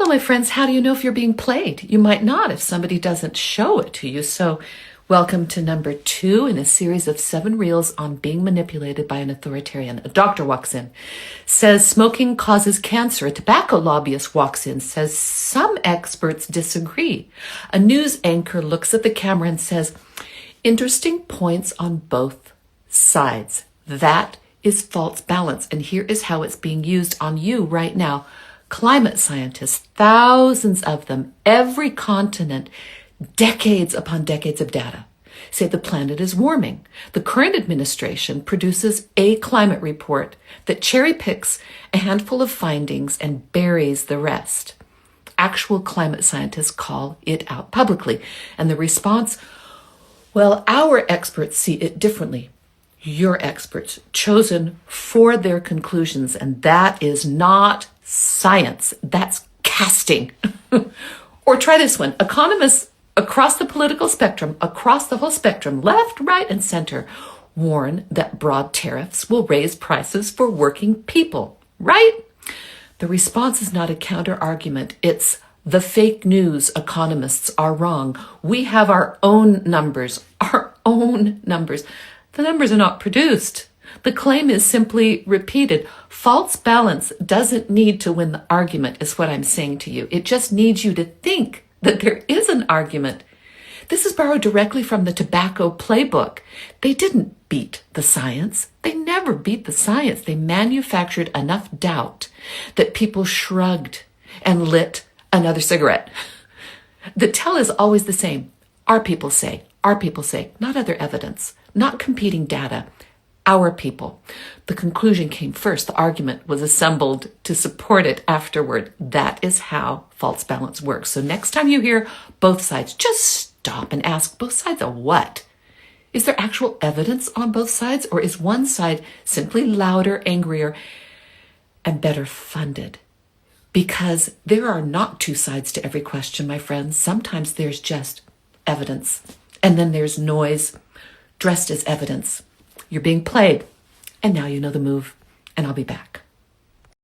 my friends, how do you know if you're being played? You might not if somebody doesn't show it to you. So welcome to number 2 in a series of 7 reels on being manipulated by an authoritarian. A doctor walks in, says smoking causes cancer. A tobacco lobbyist walks in, says some experts disagree. A news anchor looks at the camera and says, interesting points on both sides. That is false balance. And here is how it's being used on you right now. Climate scientists, thousands of them, every continent, decades upon decades of data, say the planet is warming. The current administration produces a climate report that cherry picks a handful of findings and buries the rest. Actual climate scientists call it out publicly. And the response, well, our experts see it differently. Your experts, chosen for their conclusions, and that is not science. That's casting. Or try this one. Economists across the political spectrum, across the whole spectrum, left, right, and center, warn that broad tariffs will raise prices for working people, right? The response is not a counter-argument. It's the fake news economists are wrong. We have our own numbers, our own numbers. The numbers are not produced. The claim is simply repeated. False balance doesn't need to win the argument, is what I'm saying to you. It just needs you to think that there is an argument. This is borrowed directly from the tobacco playbook. They didn't beat the science. They never beat the science. They manufactured enough doubt that people shrugged and lit another cigarette. The tell is always the same. Our people say, not other evidence, not competing data. Our people. The conclusion came first. The argument was assembled to support it afterward. That is how false balance works. So next time you hear both sides, just stop and ask, both sides of what? Is there actual evidence on both sides, or is one side simply louder, angrier, and better funded? Because there are not 2 sides to every question, my friends. Sometimes there's just evidence, and then there's noise dressed as evidence. You're being played, and now you know the move, and I'll be back.